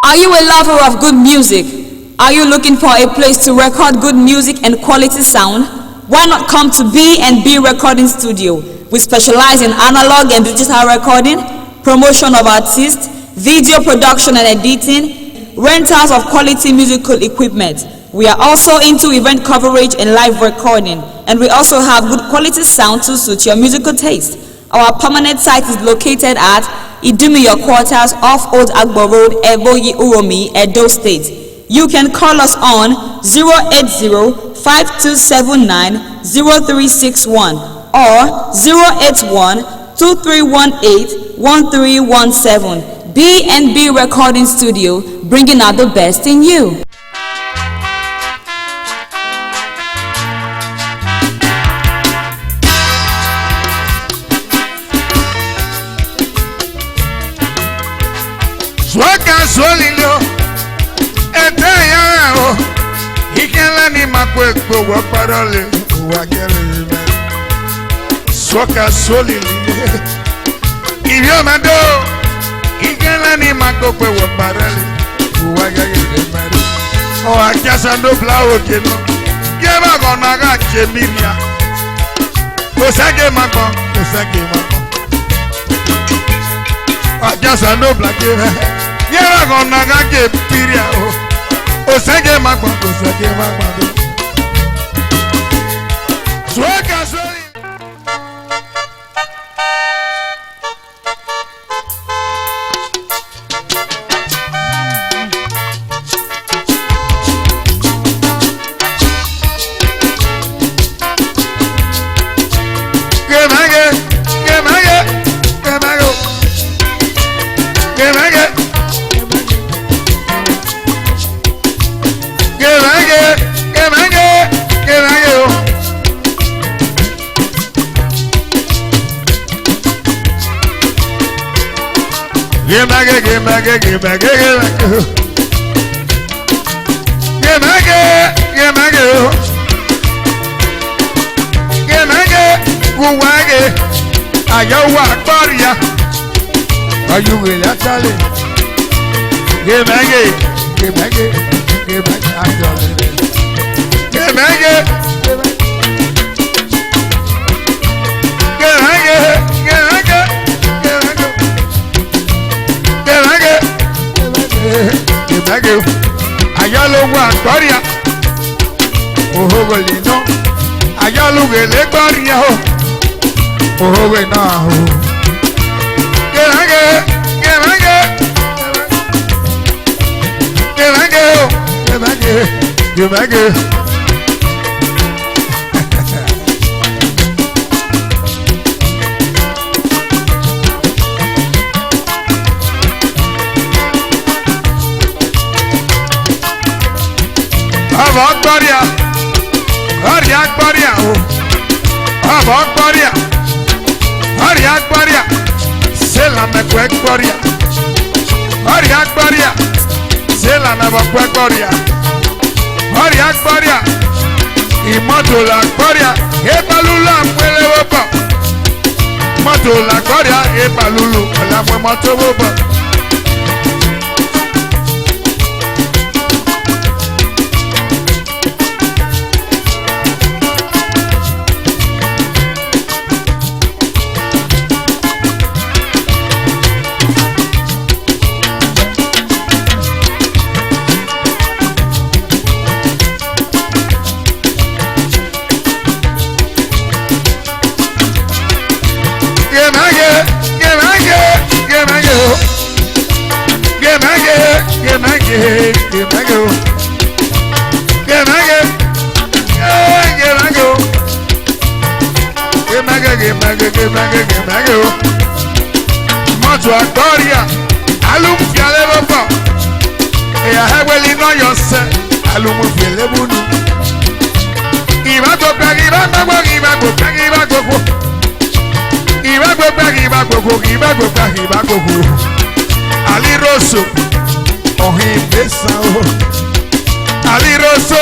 Are you a lover of good music? Are you looking for a place to record good music and quality sound? Why not come to B&B Recording Studio? We specialize in analog and digital recording, promotion of artists, video production and editing, rentals of quality musical equipment. We are also into event coverage and live recording, and we also have good quality sound to suit your musical taste. Our permanent site is located at Idumiyo Quarters off Old Agbo Road, Eboyi Uromi, Edo State. You can call us on 080-5279-0361 or 081-2318-1317. B&B Recording Studio, bringing out the best in you. Swaka solilo etaya o ikela ni makwekpo wo parole wa gere me swaka solilo ibi o mado ikela ni makwekpo wo parole wa gere me o akasa no blawo keno geba gona ga chemiria o sage makon akasa no blake yera gonna get piria o sege magba swaka soli Get ayalo wa gloria ohogole no ayalo gele gloria ohoge na gerage Gloria, c'est la me Gloria, Gloria, c'est la me Gloria, Gloria, imoto la Gloria, e balula mwele wopa, moto la Gloria, e balulu, la mwe moto wopa. Moto Gloria, alum fiale lopo. E a heweli no yose, alum fiale bunu. Iba go Ali Rosso, ohin besa o. Ali Rosso,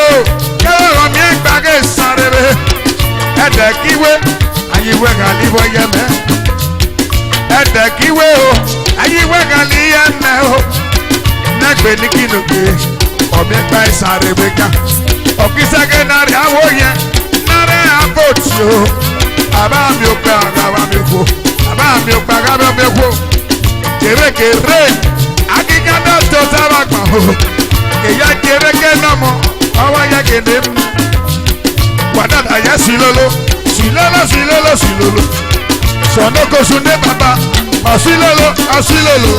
kero mi gbage sarebe. Ede kiwe, ayiwe galibo yeme. Ede kiwe o, ayiwe gali yeme o. pè ní kìnìkì ọ̀mí ẹgbẹ́ ìsàrè wíkà ọ̀kísẹ́gẹ́ nàrí àwọ̀ yẹn nàrí àbòtì o àbá mi ò pẹ́ àgàwà mi kú àbá mi ò pẹ́ àgàwà mi kú kèrèkèrè akíkádà tó sábà gbà o èyà kèrèkè náà mọ ọwọ́ yẹ gèdè mu wàdàdà yẹ sílóló sílóló sílóló sílóló sọ̀nọ́kọ̀sùn dé bàbá ọ̀sílóló ọ̀sílóló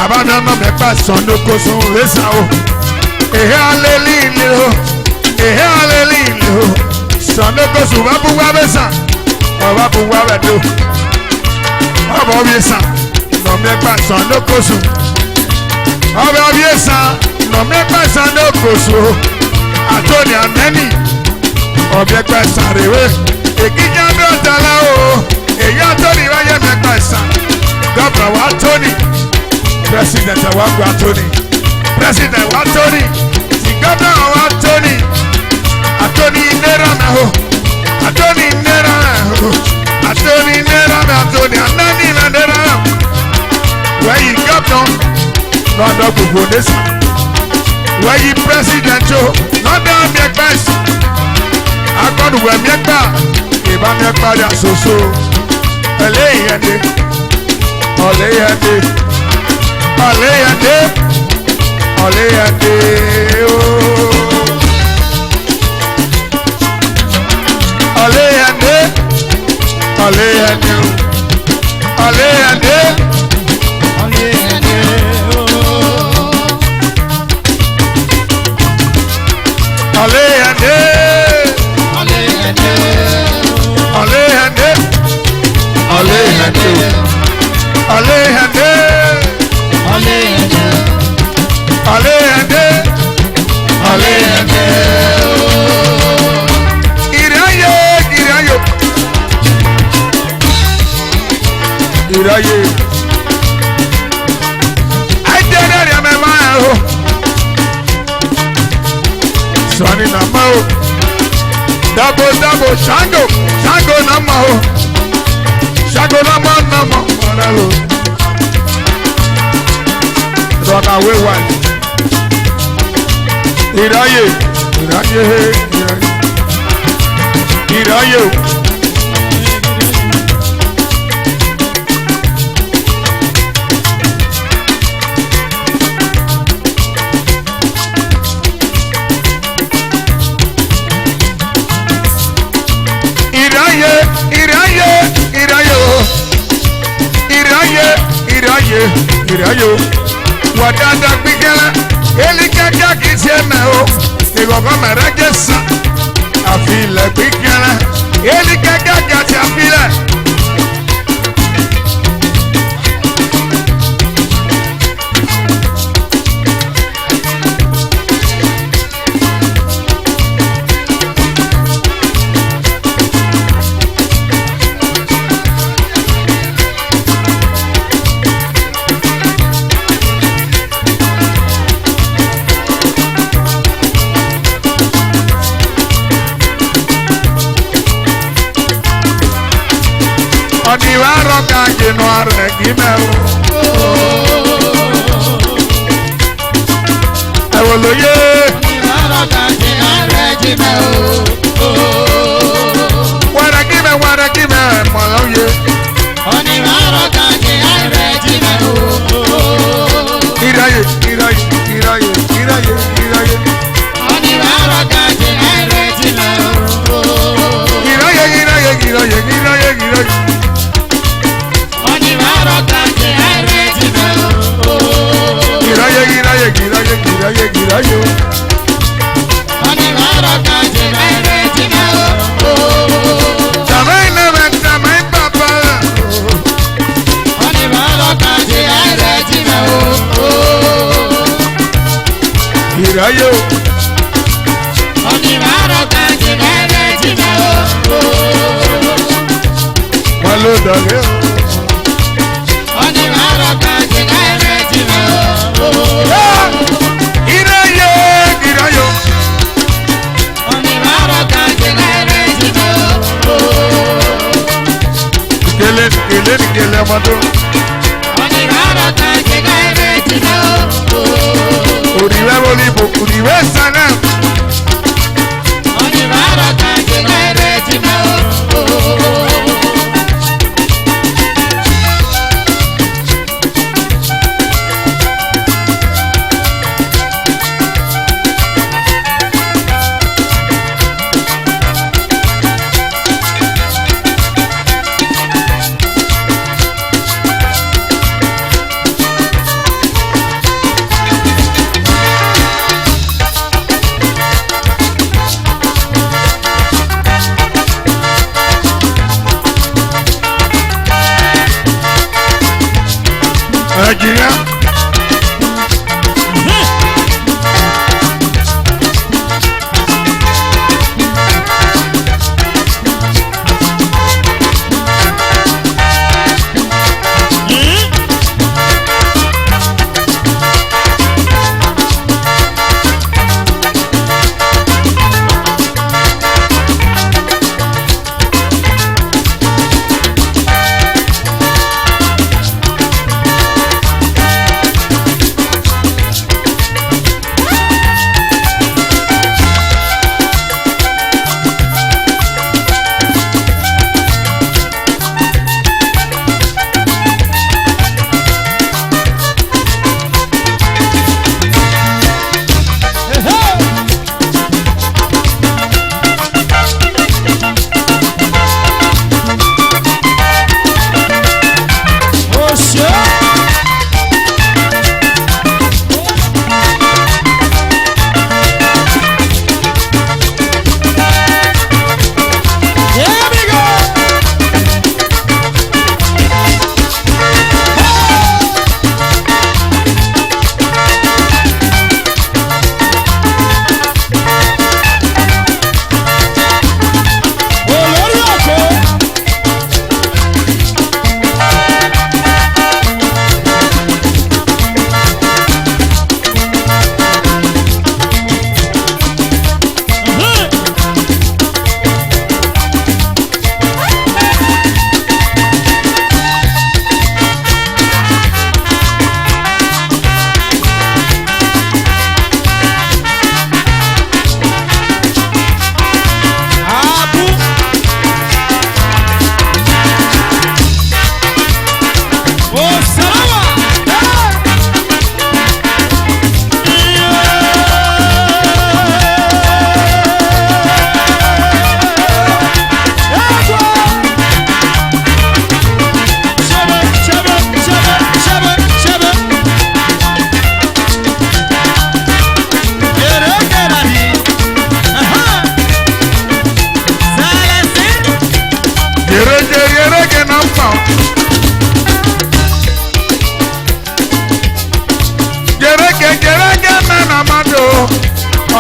àbámi ọ̀nà mẹ́fà sọ̀nọ́kọ̀sùn rẹ́sà o èhé alẹ́líìlì o èhé alẹ́líìlì o sọ̀nọ́kọ̀sùn bá bú wá bẹ́sà ọba bú wá bẹ́ tó ọba ọ̀bíyèsà nọ̀mẹ́fà sọ̀nọ́kọ̀sùn ọba ọ̀bíyèsà nọ̀mẹ́fà sọ̀nọ́kọ̀sùn o àtọ́ni àmẹ́ni ọ̀bẹ́gbà sàrèwé èkìjà bí ọ̀tàlá o èyí àtọ́ni wáyé mẹ́gbà sà gọ́bà wà tóní pírẹsidẹ̀ntì wà gbà tóní pírẹsidẹ̀ntì wà tóní tí gọ́bà wà tóní àtọ́ni náírà mẹ́ o àtọ́ni náírà mẹ́ o àtọ́ni náírà mẹ́ àtọ́ni ànáni náírà mẹ́ wẹ́yì gọ́bà lọ́dọ̀ gbogbo nẹ́sà wẹ́yì pírẹsidẹ̀ntì o lọ́dọ̀ mẹ́gbà sà agbọ́dùwẹ̀ mẹ́gbà ìbá mẹ́gbà dà soso ẹlẹ́yẹ̀dẹ́ ọ̀lẹ́yẹ̀dẹ́ ọ̀lẹ́yẹ̀dẹ́ ọ̀lẹ́yẹ̀dẹ́ ooo ọ̀lẹ́yẹ̀dẹ́ ọ̀lẹ́yẹ̀dẹ́ ọ̀lẹ́yẹ̀dẹ́ ọ̀lẹ́yẹ̀dẹ́ ooo ọ̀lẹ́yẹ̀dẹ́. Iraye, I did it, I'm a man. Sonny Namo, double, Shango, Namo, Shango Namo, Monalo, run away one. Iraye. Irayo, wadada gbigela, elikaka kìí mẹ́ o, ìgbọ̀ngàn mẹ́rẹ́ jẹ́sà, àfilẹ̀ gbigela, elikaka kìí àfilẹ̀. Oniwaro kanji no aregi me o. Ewoloye. Oniwaro kanji no aregi me o. Waregi me moloye. Oniwaro kanji no aregi me o. Iraye. Oniwaro kanji no aregi me o. Iraye. Girayo. Onimaro kanji naireti me o. Tamai papa. Onimaro kanji naireti me o. Girayo. Onimaro kanji naireti me o. Malo dage o. Onimaro kanji naireti me o. Girayo. Onimaro kanji naireti me o. Kele amado. Onimaro kanji naireti Uribe bolibo, uribe sana. Nigeria.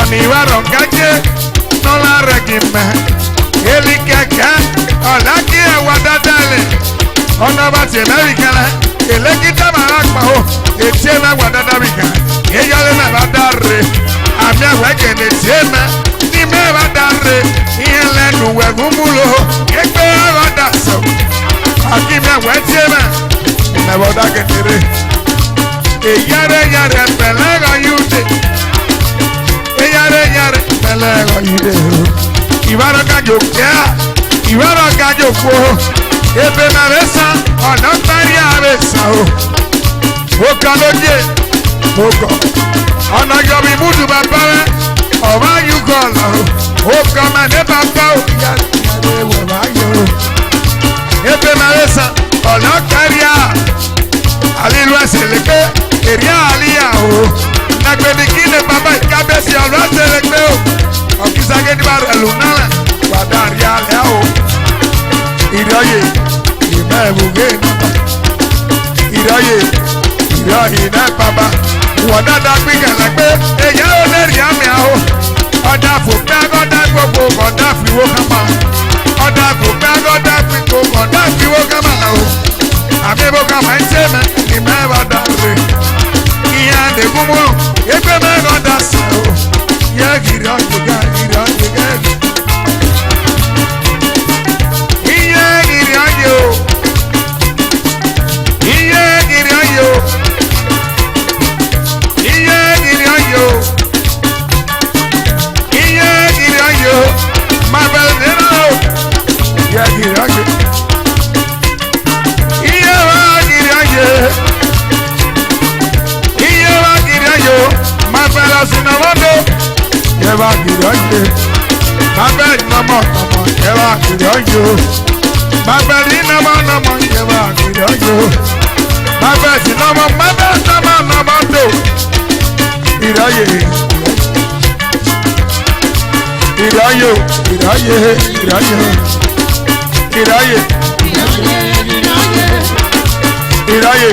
Oniwaro gaje nola regime eli keke olaki ewa dadale ona ba ti America la elekita mara pa o etie na wa dadabika eyale na ba darre ami awe gene tiema ni me ba darre ile nu we gumulo egbe ba daso akimi awe tiema na ba da ketere eyare pelega yude yare pelego yide ibaro gajo kea ibaro gajo ko ebe na besa ona taria besa o kaloje oko ona yo bi mudu baba o ba yu go lo o kama ne baba o ya wo ba yo ebe na besa ona taria alilu aseleke eria alia o nagbedikine baba ikabesi alwaselekpe o okisage di bar elunala wadari ale o iroye imebuge iroye na baba wadada gbigelekpe eya oleri ami aho oda fòpé agoda gbogbo oda fiwo kama oda fòpé agoda gbogbo oda fiwo kama na o abebo kama nseme imebadare iya de gumu ebe me goda so ya gira gira ìdájọ́. Bàbá rí nàmọ́ nàmọ́ ìjẹba ìdájọ́. Bàbá sí nàmọ́ nàmọ́ tó. Ìdáyé. Ìdáyé. Ìdáyé. Ìdáyé. Ìdáyé. Ìdáyé.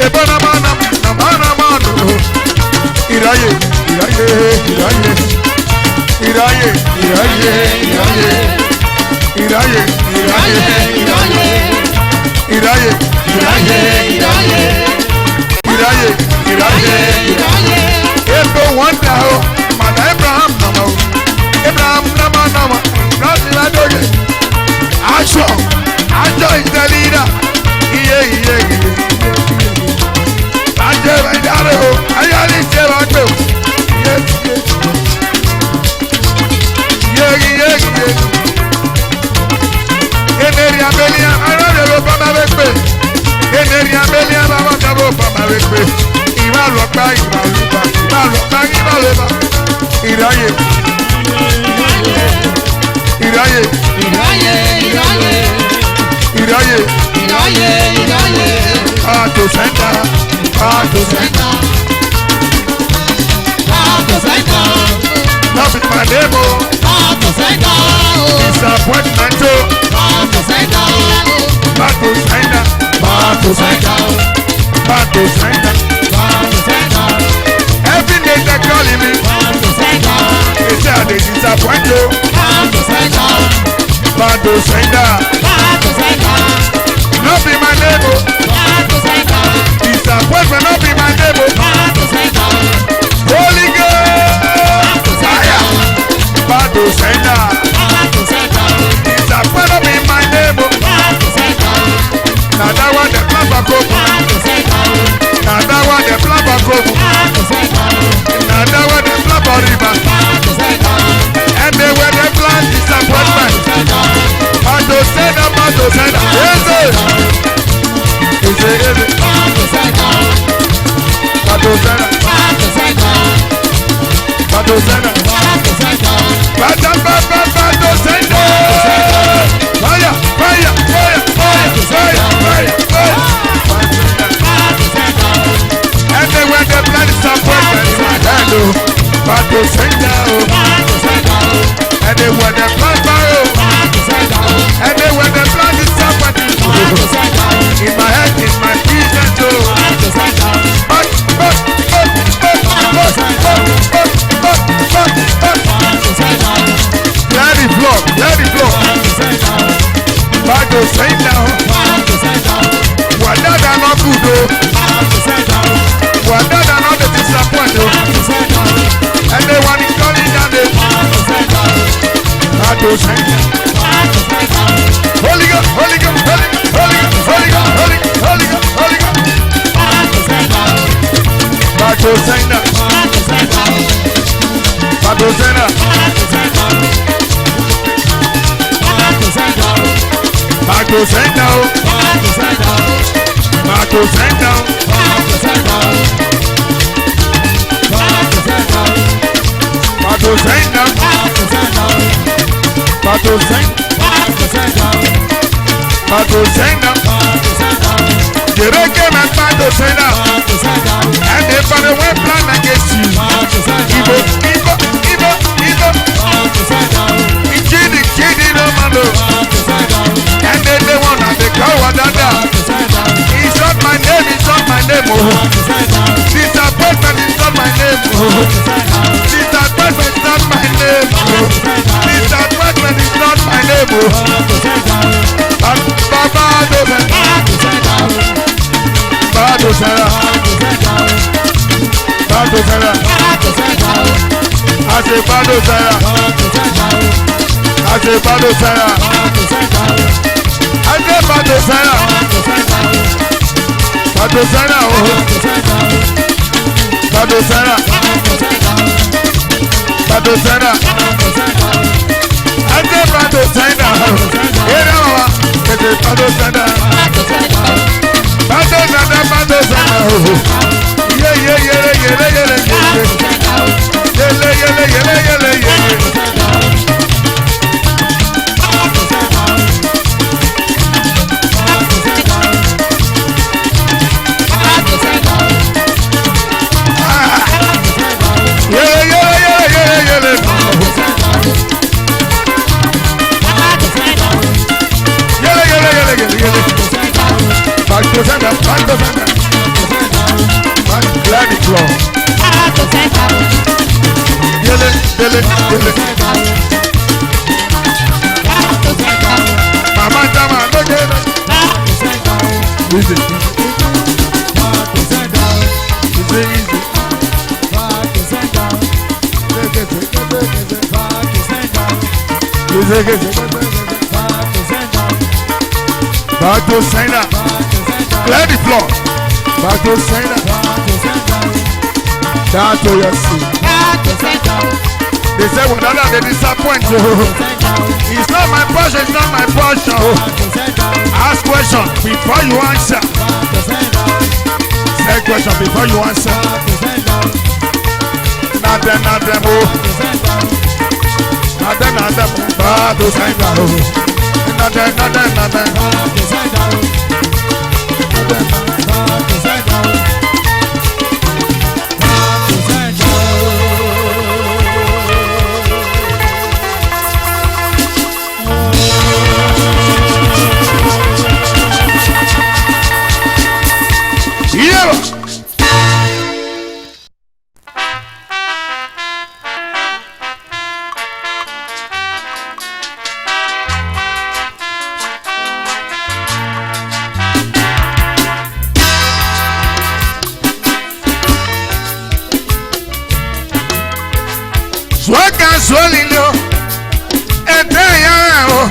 Ebo na mana, iraye. ìráyè, Ebo wonder o, Mada Abraham nama o, Abraham nama, Nasi Ladoge, Asho is the leader, Ajẹ́ ìdáre o, ayáli ṣe wá gbé o, Eneri abelia, ayọ̀dẹ̀ ló bá ma wé pé, Eneri abelia bá wà dábò bá ma wé pé, ìwà lọ́pàá ìráyè. To center. Not with my name, disappointment, back to center. Every day they're calling me, they say they disappoint you, back to center. Not be my name, disappointment, not be my name. Holy Ghost, fire, back to center. Disappointment, not be my name. Now that one the plan back up. Now that one the plan back up. Now that one the plan back river. And they were the plan disappointment. Back to center. Mama Jama, look at it. Easy. Back to center. Clear the floor. Back to center. Down to your seat. They say whatever they disappoint you. It's not my portion, it's not my portion. Ask question before you answer. Say question before you answer. Not them, oh. Not them, back to center. Not them. Swaka solilo eteya o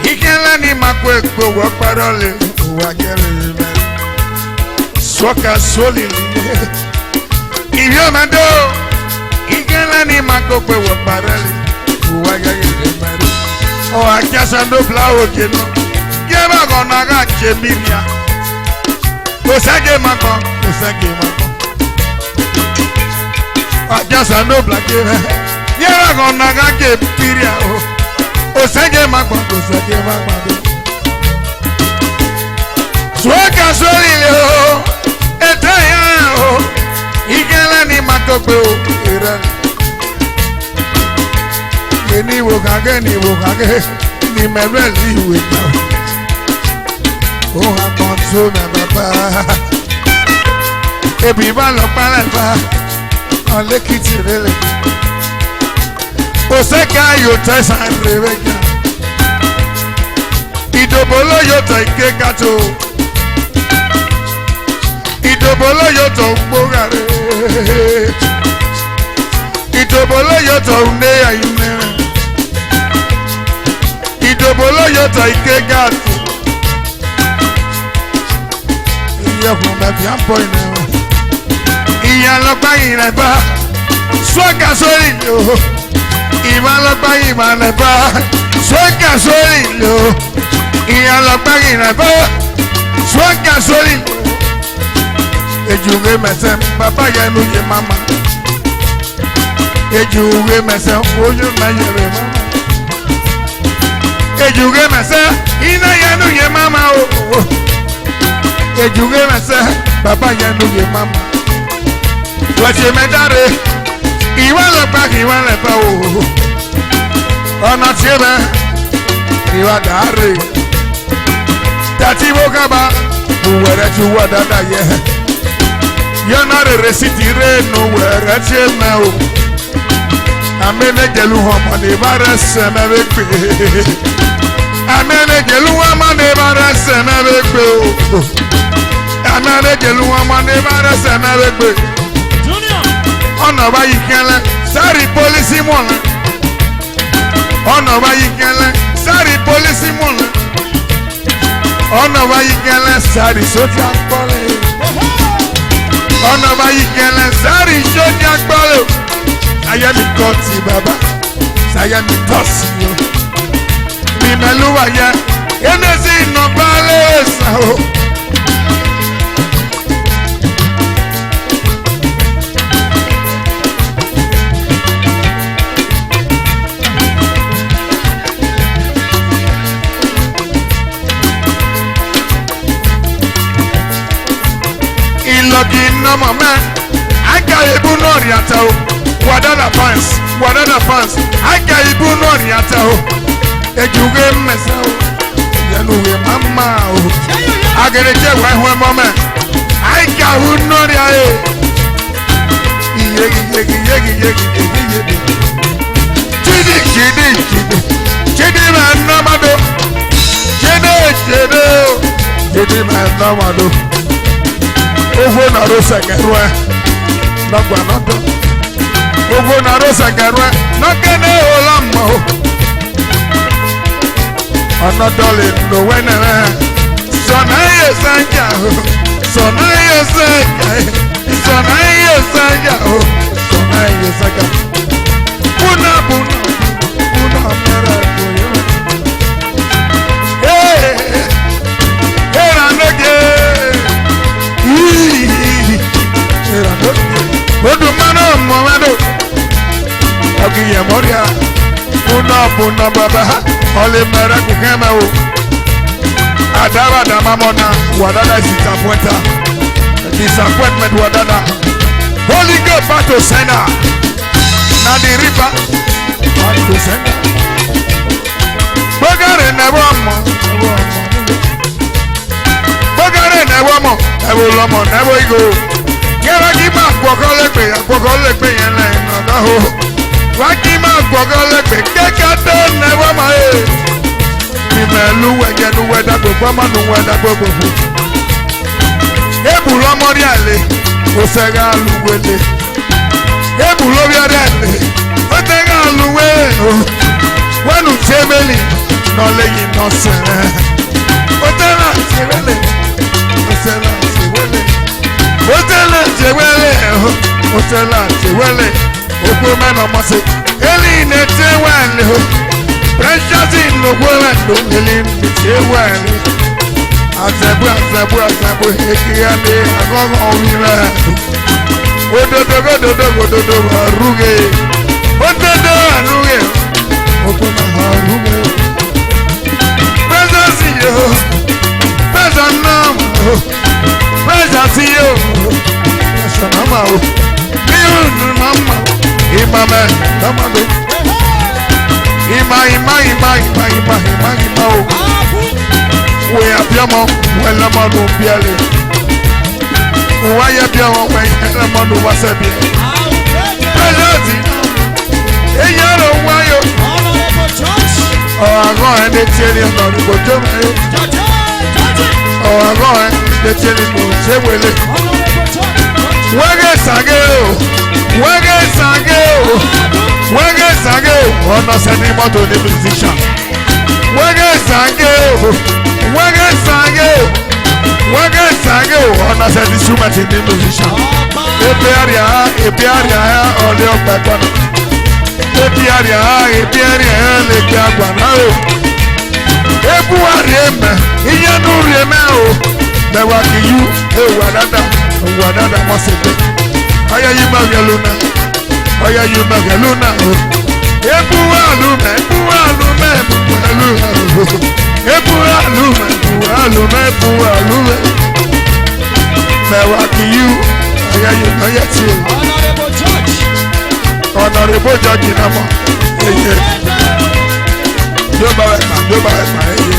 ikela ni makwe gbo parole wa gere me Swaka solilo idiomado ikela ni makwe gbo parole wa gere me o akasa no blawo keno yeba gona ga chemiria o sage makon Ajasa no black Yera gonna get piria o sege magba Swaka solilo eteya o igela ni makope o ira ni wokage ni mebeli we o ha konso na baba ebi ba lo pala ba on l'Ekiti rele Oseka yota san reweka Idobolo yota ikekato Idobolo yota umbogare Idobolo yota uneya inere Idobolo yota ikekato Iya kumbe biampo inewe Iya lokpa ineba Swaka solilo Ima lokpa ineba Swaka solilo Iya lokpa ineba Swaka solilo Ejuge mese Papa yenu ye mama Ejuge mese Oyo na yere mama Ejuge mese Ina yenu ye mama Ejuge mese Papa yenu ye mama Wache medare Iwa lepa o Ona tiebe Iwa dare Tati wokaba Uwere chuwa dada ye Yonare resitire no were cheme o Amene gelu homo ne bare seme bekpe Amene gelu homo ne bare seme bekpe o Amene gelu homo ne bare seme bekpe Ono ba yikele sari polisi mona Ono ba yikele sari polisi mona Ono ba yikele sari soja pole Ono ba yikele sari soja pole Saya mi koti baba Saya mi tosi yo Mi meluwa ya Enezi no bale sao No mama, I got a bunoriato. What other fans? I got a bunoriato. You get myself, you know, mama. I get a check one moment. I got bunoriato. Chidi Manamado. Chidi Manamado. Ovo na rosa garwa. Nagwanado. Ovo na rosa garwa. Nagane olamo. Anadole no wenere. Sonaye sanja. Sonaye sanja. Sonaye sanja. Sonaye sanja. Buna mera koyo. Hey, Ranoge. Ranoge. Odu mano momado. Ogiye moria. Buna baba. Ole mera kukema o. Adaba da mamona. Wadada disappointment wadada. Holy God battle sender. Na the river. Battle sender. Bagare never mo. Bagare never mo. Never lomo. Never go. Yẹ́rọ kí máa gbọ́kọ́ lẹ́gbẹ̀ẹ́ yẹn lẹ́yìn ọ̀gá o. Wá kí máa gbọ́kọ́ lẹ́gbẹ̀ẹ́ kékeré tó nẹ́wọ́ máa yé. Ìmẹ̀lú wẹ̀jẹ̀nu wẹ̀dá gbogbo ọmọdún wẹ̀dá gbogbo. Ebu lọ́mọdé àlè, ó sẹ́gà lùwẹ̀lẹ̀. Ebu lórí ọdẹ àlè, ó sẹ́gà lùwẹ̀lẹ̀. Wẹ́nu sẹ́mẹ́lì nọ́lẹ́yìn nọ́sẹ̀rẹ̀. Ó tẹ́lá sẹ́wẹ́lẹ̀, ó tẹ́lá sẹ́wẹ́lẹ̀. Hotela Chewele, Okweme no Mose, Eli Netewele, Precious in the world, Eli Netewele, Azebu, Ekiande, Agon Ovila, Odogo, Ruge, Ododo, Ruge, Okweme Ruge, Presence you, Presence Nam. Presence you, Mama, Mama, Imame, Namado, Ima, we are Piamo, when Lamado Piali, why are Piamo when Lamado was a beer? Presence, a yellow wire, oh, I'm going to tell you about the bottom. Oh, I'm going to tell you about Wege Sange, ọ̀nà sẹ́ni mọ́tò ní musician. Wege Sange, ọ̀nà sẹ́ni instrument ní musician. Ebi àríyá ọ̀lẹ́ ọ̀gbẹ́ kọ́nà. Ebi àríyá lè gbé àgbà náà o. Ebu àríyá mẹ́, ìyẹnu rẹ̀ mẹ́ o. Mẹ́wàá kì í yú ewu àdáda mọ́ sí pé. Ọyá yìí máa yẹ lónà. Ebu àlùmẹ́. Mẹ́wàá kì í yú ọyá yìí máa yẹ tí o. Honorable Judge náà mọ̀. Yóò bá wẹ̀ pa ẹ̀yẹ.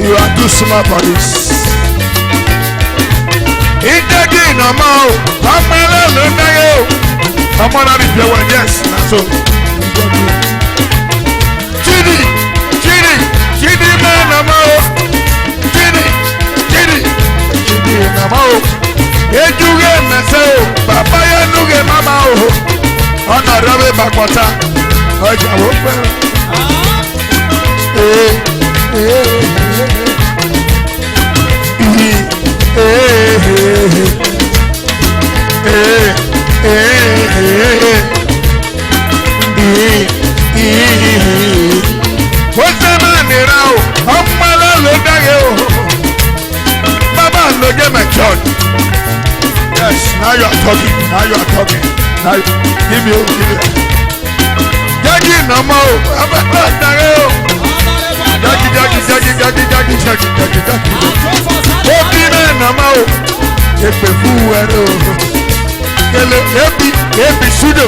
You are too small for this. Ìjẹ́gì ìnàmọ́ o, ọmọ ẹlẹ́nu náyẹ o. Ọmọ náà rí ìjẹwọ̀ yes na so. Chidi mẹ́nàmọ́ o. Chidi ìnàmọ́ o. Ejúge mẹ́sẹ̀ o, bàbá yẹn núge máma o. Ọ̀nà rẹ̀ bàkọ̀tà, ọjà wò fẹ́ràn. What's the man now? Ọmọlá ló dáre o. Bàbá ló jẹ́ my church. Yes, now you are talking. Now give me. Jagi nàmọ́ o. Bàbá dáre o. Jagi. Obi náà nàmọ́ o. Èpè fún ẹ̀rọ. Ebi studio.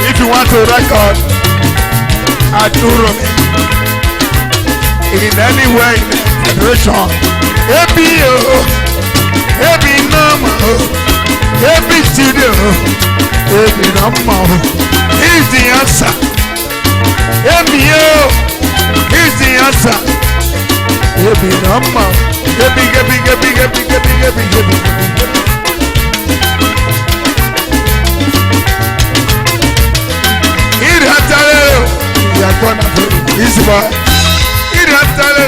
If you want to record, Aduro in anywhere in the federation. Ebi number. Ebi studio. Ebi na mma o. He's the answer. Ebi yo. He's the answer. Ebi na mma. Ebi. Iri hatale. Yakona beri. Isba. Iri hatale.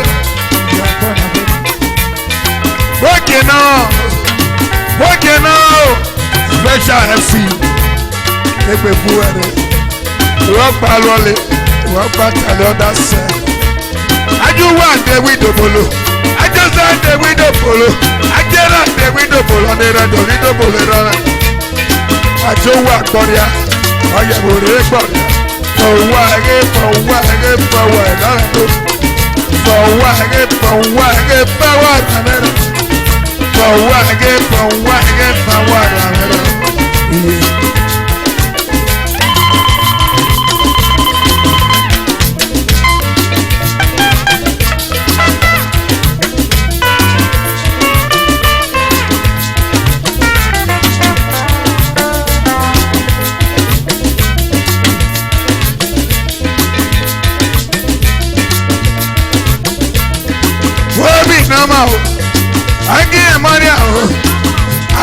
Yakona beri. Working now. Special FC. Ekpe buere. Wọ́pá lọ́lẹ̀. Wọ́pá tẹ̀lé ọ̀dà sẹ́. Ajúwà dé wíńdò bolo. Ajọ́sà dé wíńdò bolo. Ajẹ́rà dé wíńdò bolo. Ọ̀nẹ́rẹ́ dò wíńdò bolo rẹ̀. Ajọ́wà gbọ́dọ̀. Ọ̀yẹ̀wò rẹ̀ gbọ́dọ̀. Fọwọ́ ẹ̀gẹ́ lọ́rẹ̀ tó. Fọwọ́ ẹ̀gẹ́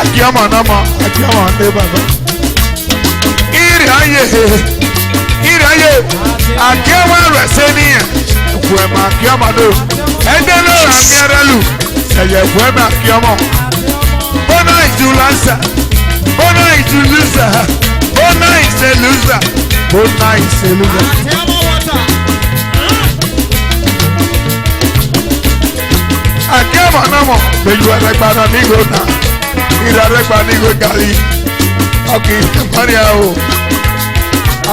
Akiama nama, akiama ne baba. Iri aye, akiama resenia. Fuema akiama do. Edelo amiaralu. Eye fuema akiama. Bona is to lancer. Bona is to loser. Bona is a loser. Bona is a loser. Akiama nama. Beju arekbana nigo na. Ìdàrẹ́gbà ní ìwé gàrí ọkì ìmọ̀ni àwò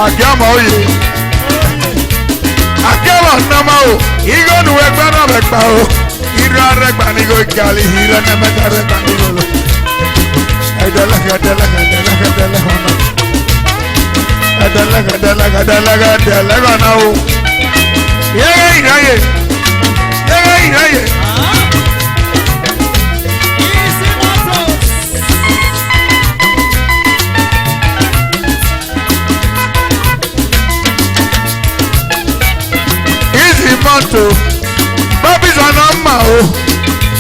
àgẹ́mọ̀ òye àgẹ́mọ̀ nàmà o ìgbónú ẹgbẹ́ náà mẹ́gbà o ìdàrẹ́gbà ní ìwé gàrí ìrẹ́nẹ́mẹ́gàrẹ́gbà ní ìwé lọ ẹ̀dẹ́lẹ́gẹ̀dẹ́lẹ́gẹ̀dẹ́lẹ́gẹ̀dẹ́lẹ́gẹ̀dẹ́lẹ́gẹ̀dẹ́lẹ́gẹ̀dẹ́ náà o yẹ́gẹ́ ìráyè. Bobby's on my own.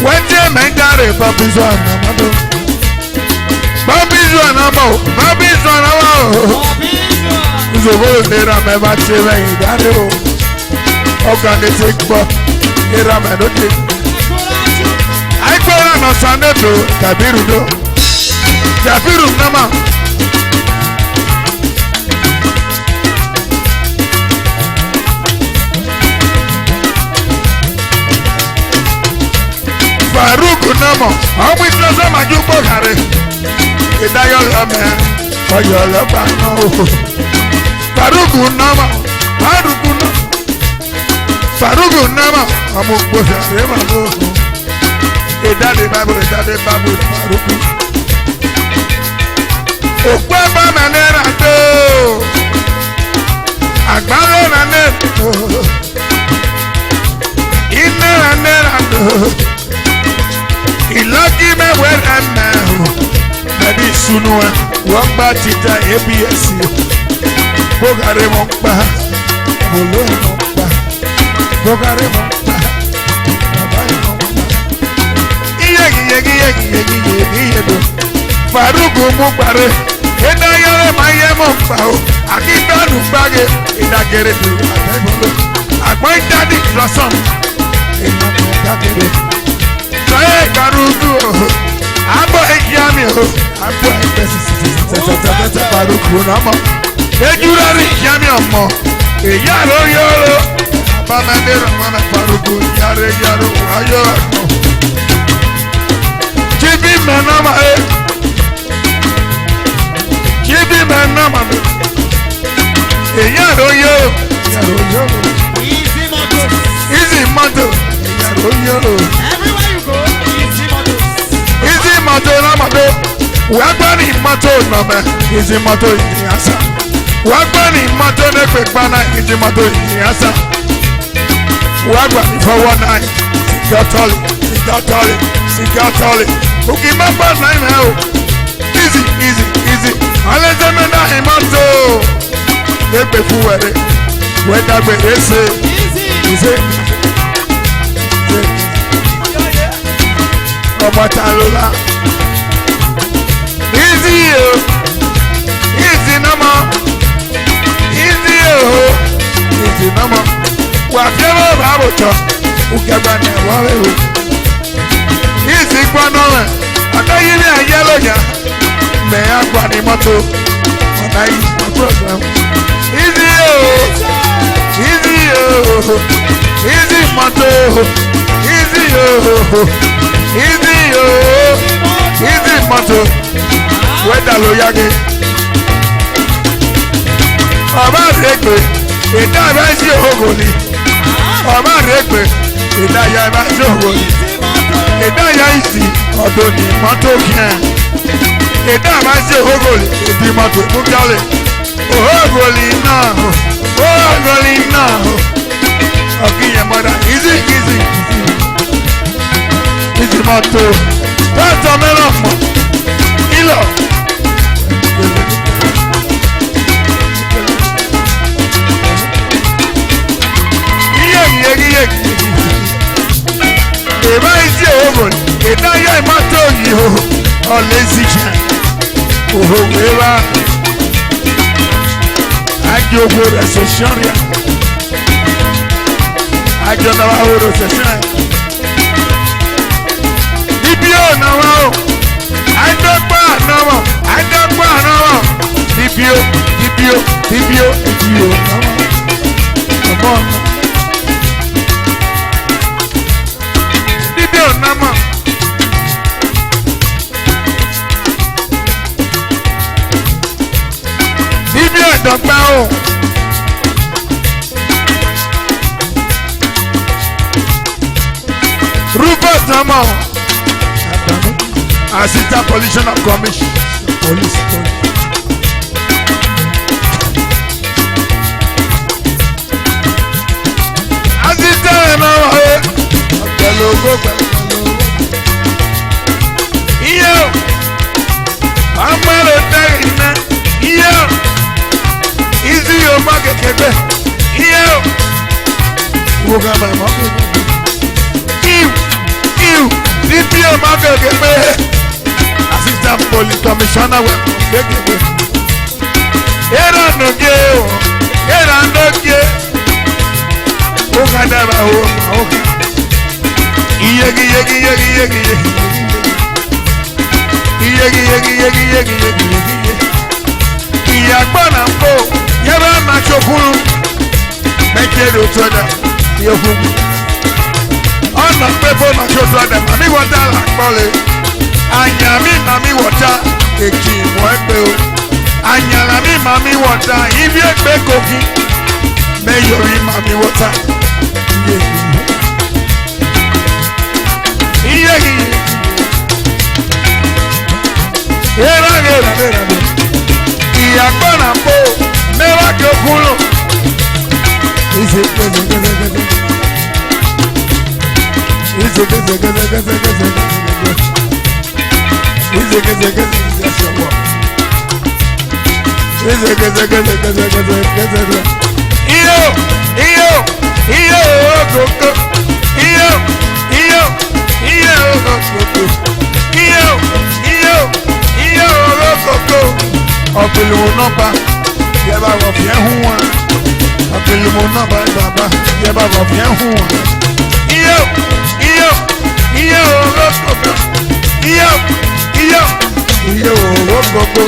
When they make that, Bobby's on my own. Bobby's on my own. Bobby's on my own. So we'll let them ever say that. Organic, but here I'm at it. I go on Sunday to Kabiru Nama. Faruku Namo, I'm with Nazama Jubokare. Idayolame, Oyolabano. Faruku Nama, Faruku Nama, I'm with Bosarema. Idade Babu, Faruku. Okwaba Manera do. Agbaro Naneto. Inera Nerado. Ìlọ́kì mẹ́wẹ́ ẹ̀mẹ́ o, ẹ̀dí ìsúnú ẹ̀, wọ́n gbá títà ABS o, bókàrí mọ̀ ń pa, olóyè mọ̀ ń pa, bókàrí mọ̀ ń pa, bàbá yìí mọ̀ ń pa. Iye do, Faruku mú parí, ìdáyẹrẹ máa yẹ mọ̀ ń pa o, àkíndánù gbáge, ìdágẹrẹ do, àtẹ́gbọ́n àgbọ̀n ìdádì lọ́sàn, ìlànà ìdágẹrẹ. Saye Faruku, abo ekiami o, abo ẹgbẹ Faruku n'ọmọ, ejurari ekiami ọmọ, eyaro yoro, abamẹdẹ rọmọmẹ Faruku yaro wayo ẹkọ, kibi mẹnọmọ e, kibi mẹnọmọ mi, eyaro yoro, easy moto, eyaro yoro. Easy moto namado, wagbani moto nome. Easy moto inyasa, wagbani moto nekwe pana. Easy moto inyasa, wagbani for 19. Sigotoli. Ukimamba 9 hell. Easy. easy. Alẹ́sẹ̀ mi náà ìmọ̀tò. Gbẹ̀gbẹ̀ fún wẹ̀rẹ̀. Wẹ́dàgbẹ̀ ẹsẹ̀. Ìṣe. Ọmọ ta ló la. Easy o. Easy nọ́mọ. Easy o. Easy nọ́mọ. Wà á fi ẹ̀rọ bàbò tọ̀. Ukẹgbẹ́ ni ẹ̀wọ́ rẹ̀ o. Easy gbọ́dọ̀ rẹ̀. Ọ̀dọ́ yìí ní ẹ̀yẹ́ lójà. Mẹ̀yà gbà ní mọ́tò. Ọ̀dọ́ yìí ní program. Easy o. Easy o. Easy mọ́tò. Easy o. Easy o. Easy mọ́tò. Wẹ́dà ló yáge. Ọba rẹ̀ pé ìdá bá sí ògò ni. Ọba rẹ̀ pé ìdá ya bá sí ògò ni. Ìdá ya ìsì ọ̀dọ̀ ni mọ́tò kìí. Ìdá bá sí ògò ni ìdí mọ́tò múkálẹ̀. Ògò ni náà. Ògò ni náà. Ọ̀kìyẹ̀ mọ́dà easy easy. Easy mọ́tò. Tọ́tọ̀ mẹ́lọ̀ mọ́. Ilọ̀. Ìbá isi òhòrò ìdáyà ìmọ́tò yìí o ọ̀lẹ́sìkà òhòrò ìbá àjọ ògbó rẹ̀ sọ̀sán rẹ̀ àjọ náà wà òhòrò sọ̀sán níbi ò náà wà ó àdọ́gbà ànáwọ̀ àdọ́gbà ànáwọ̀ níbi ò níbi ò níbi ò níbi ò náwọ̀ ọ̀bọ̀ ọ̀nà. Nama Bibi ọ̀dọ̀gba o Rupert Nama Assistant Pollution of Commission Police Assistant Nama Pẹ̀lú ogo pẹ̀lú Iyo, amalo dagina. Iyo, easy o magekebe. Iyo, woga ma magekebe. Iu, DP o magekebe. Assistant Police Commissioner we magekebe. Era noge o, era noge. Woga daba o, woga. Iyegi. Yegi. Ìyàgbọ́nà ń bò yẹ́bá máa ṣokúrú méjèèrè òtún ọ̀dà yókù. Ọ̀nà pépó máa ṣoṣù ọ̀dà màmí wọ́tá làpọ̀lẹ̀. Àyàmí màmí wọ́tá èkì ìmọ̀ ẹgbẹ́ o. Àyàlámí màmí wọ́tá ibi ẹgbẹ́ kogi. Mẹ́yọ̀rí màmí wọ́tá. Iyegi. Era. Ìyàgbọ́nà ń bò mẹ́wàá kí ó kúrò. Iyo ogogo. Iyo ogogo. Iyo ogogo. Ọ̀pẹ̀lẹ̀wò nọ́mbà yẹ bá rọ̀ fìẹ́ hún wa. Ọ̀pẹ̀lẹ̀wò nọ́mbà bàbá yẹ bá rọ̀ fìẹ́ hún wa. Iyo ogogo. Iyo ogogo.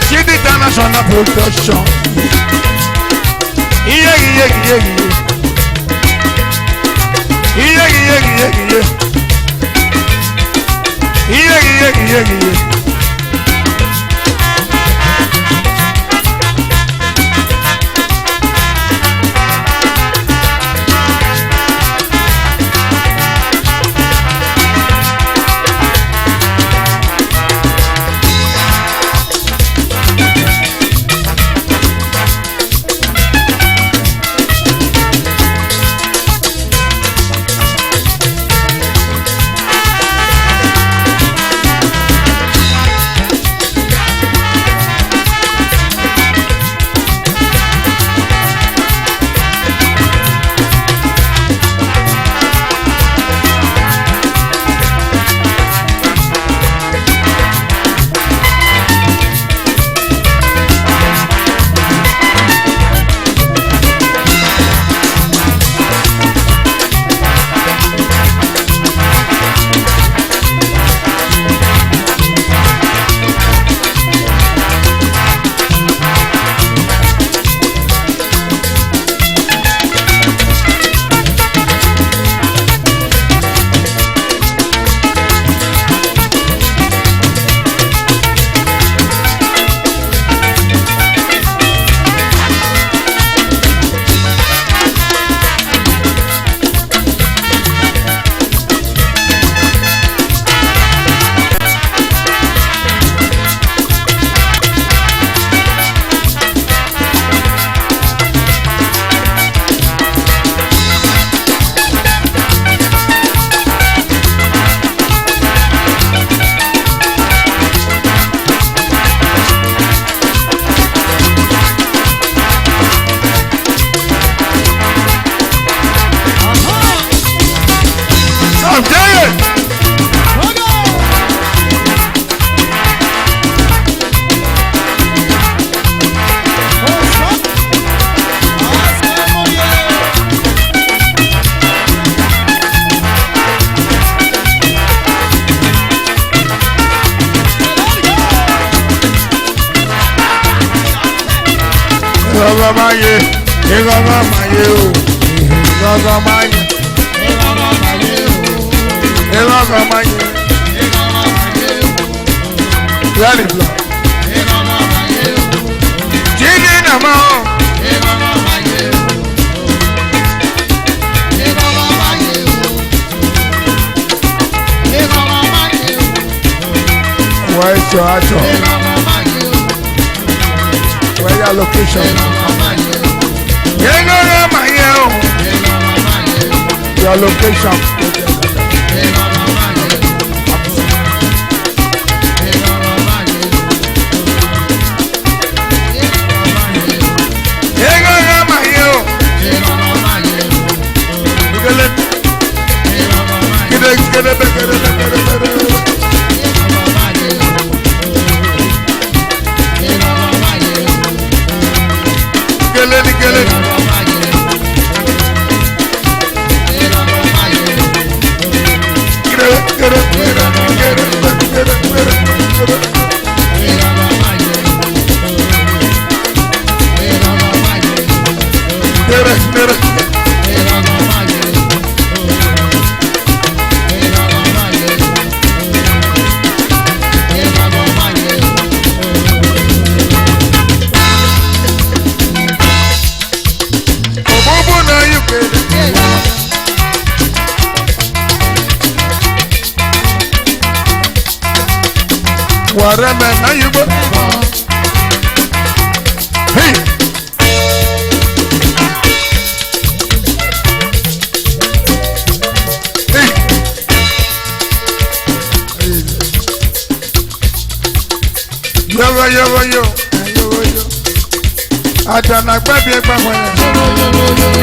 Chidi International Production. Iye. Igogamaye, igogamaye o, igogamaye, igogamaye, ready blood. Jini nama o. Where's your address? Where's your location? Your location. Whatever now you go. Hey. Hey. Yo. Adana gbẹbi ẹgbẹ wọn yẹn.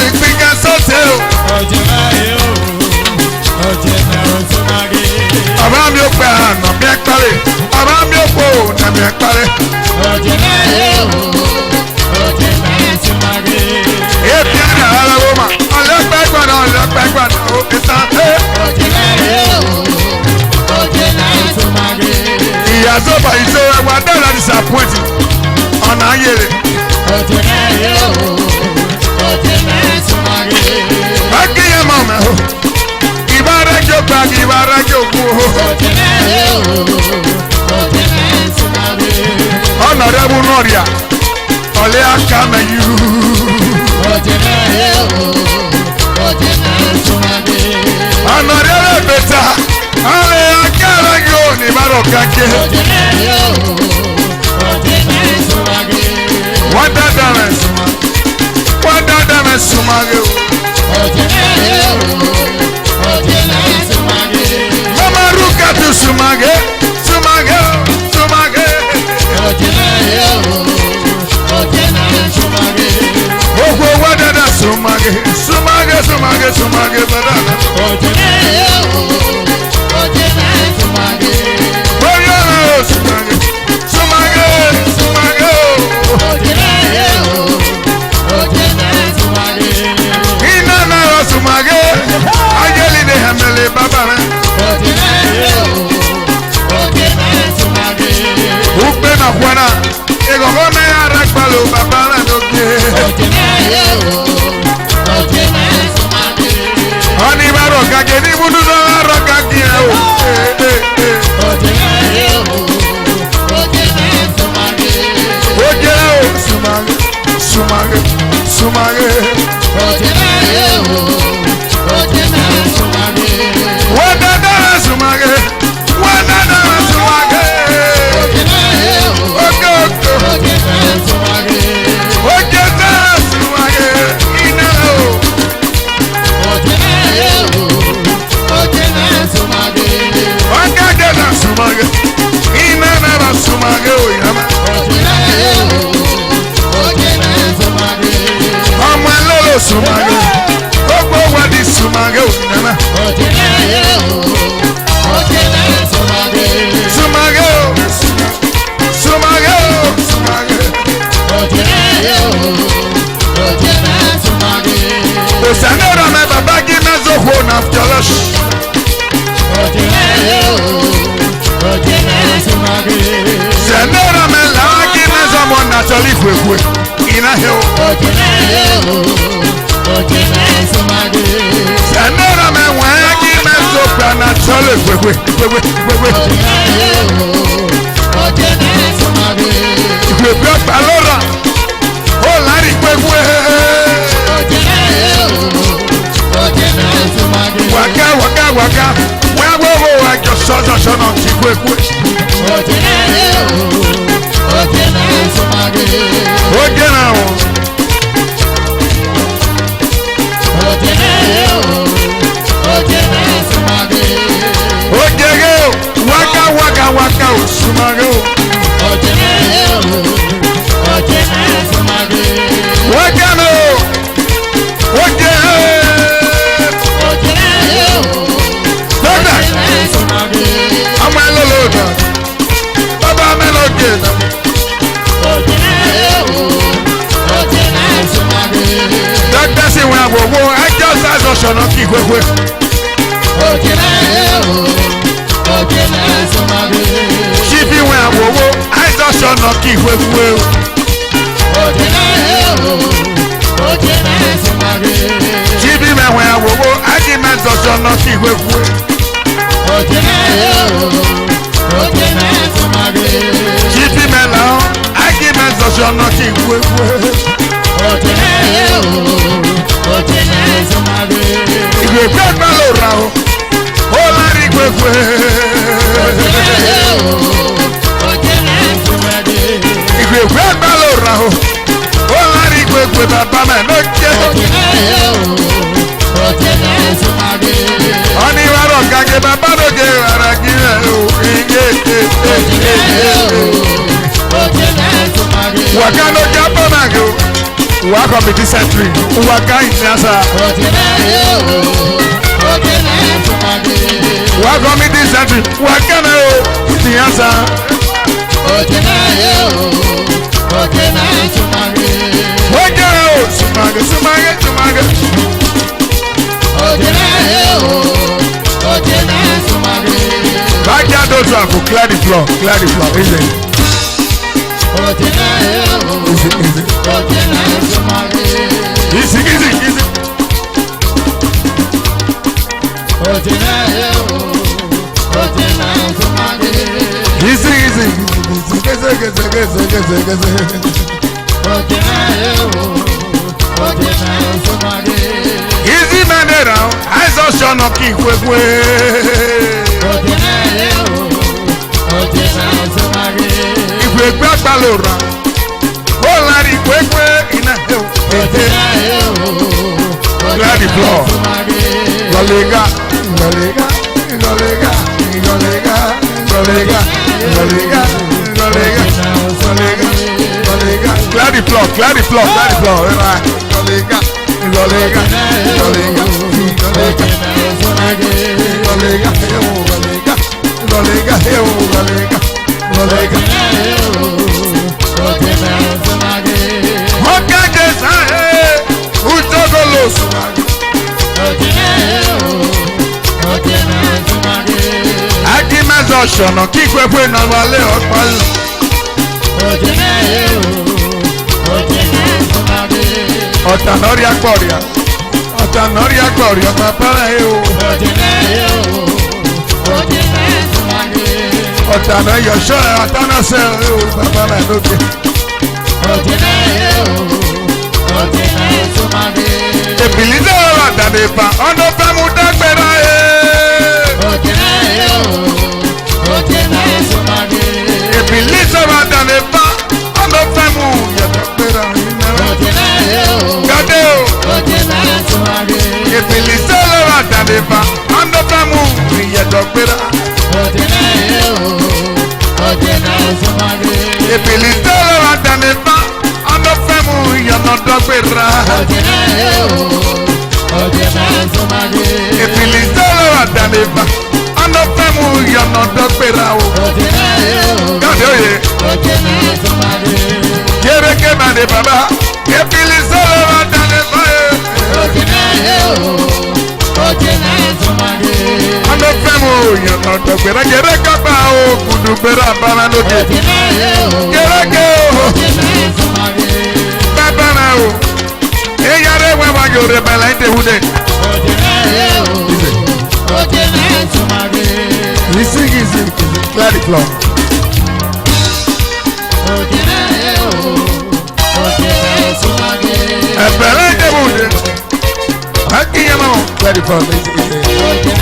ìpínká sọ́tẹ̀ o. Bàbá mi ò pẹ́ àná mi ẹ̀ parí. Bàbá mi ò pò nà mi ẹ̀ parí. Èpì àná ara wo ma? Ọlọ́pẹ́ gbọ́dọ̀ ó fi sàn. Ìyá sọ́ba ìṣó ẹwà dára disappoint ọ̀nà ayére. Bákìyẹ mọ̀ mẹ́ o, ìbárẹ́jọ gbàgì ìbárẹ́jọ kú o. Ọ̀nà rẹ̀ mú náà rí a, ọ̀lẹ́ àká mẹ́yìí. Ọ̀nà rẹ̀ rẹ̀ bẹ̀tà, ọ̀lẹ́ àká mẹ́yìí ò ní ìbárọ̀ kàkẹ́. Wọ́n dáadáa mẹ́ sumage o. Mama ruka tu sumage. Gbogbo wọ́n dáadáa sumage bẹ̀rẹ̀. Bóyá o sumage o. Ina na o sumage, ajeli de hamele baba me. Ukbe na kwana, egogo me arakpalo baba na doke. Oni baro kake ni budu na baro kake o. Oje o sumage. Wadada sumage. Sumage, Ogo wadi sumage unana. Sumage. Osanera me baba gime zoho na fjolosh. Senera me la gime zomo na choli kwe. Ina heo. Senera me wangi me sopra na chole kwe. Kwe palora. O lari kwe. Waka. Wewe wako sozo shono kwe. Ogena o. Waka o sumage o. Waka no. Ama loloda. Baba meloge. Doctor say we have wo I just as a shono ki kwe. Shipi we have wo I just shono ki kwe. Shipi me we have wo I just shono ki kwe. Shipi me lao I just shono ki kwe. Igwe gbẹ́gbẹ́ ló ra o, ó lárí gbẹgbẹ́. Igwe gbẹ́gbẹ́ ló ra o, ó lárí gbẹgbẹ́ bàbá mẹ́ ló jẹ́. Ọ̀nì ìwárọ̀ gàgé bàbá lóge ara gílẹ̀ o, ìyé wàkà ló jẹ́ bọ́nàgò. Welcome to this century. Waka Inyasa. Welcome to this century. Waka Inyasa. Sumage. Back down those one for clear the floor, easy. Easy. Easy man down, eyes on Sean Oki Kwekwe. If we grab Balora, all Larry Kwekwe in a hill. Glad the floor. Golega. Glad the floor. Ṣọ̀nà kí pẹ́pẹ́ náà wálé ọ̀pá lọ. Ọ̀tà náà rí agbọ̀rìà bàbá rẹ̀ o. Ọ̀tà náà yọ̀ṣọ́ ẹ̀ ọ̀tà náà sẹ́ ẹ̀ o bàbá rẹ̀ lókè. Èbìlí náà wà dàdé pa ọ̀nà fẹ́mu dágbéra ẹ̀. Èbìlí sọ̀rọ̀ dàdé pa ọ̀nà fẹ́mu yẹ̀dọ̀gbéra ẹ̀. Gade o. Èbìlí sọ̀rọ̀ dàdé pa ọ̀nà fẹ́mu yẹ̀dọ̀gbéra. Èbìlí sọ̀rọ̀ dàdé pa ọ̀nà fẹ́mu yẹ̀dọ̀gbéra. Èbìlí sọ̀rọ̀ dàdé pa ọ̀nà fẹ́mu yẹ̀dọ̀gbéra o. Gade oye. Yereke mande baba. Èbìlí sọ̀rọ̀ dàdé pa ọ̀nà fẹ́mu yẹ̀dọ̀gbéra. Yereke pa o kudugbera bana lókè. Yereke o. Baba na o. Eyare wewa yore bela ite hude. Easy. Clear the floor. Ebele ite hude. Aki yama o. Clear the floor. Easy.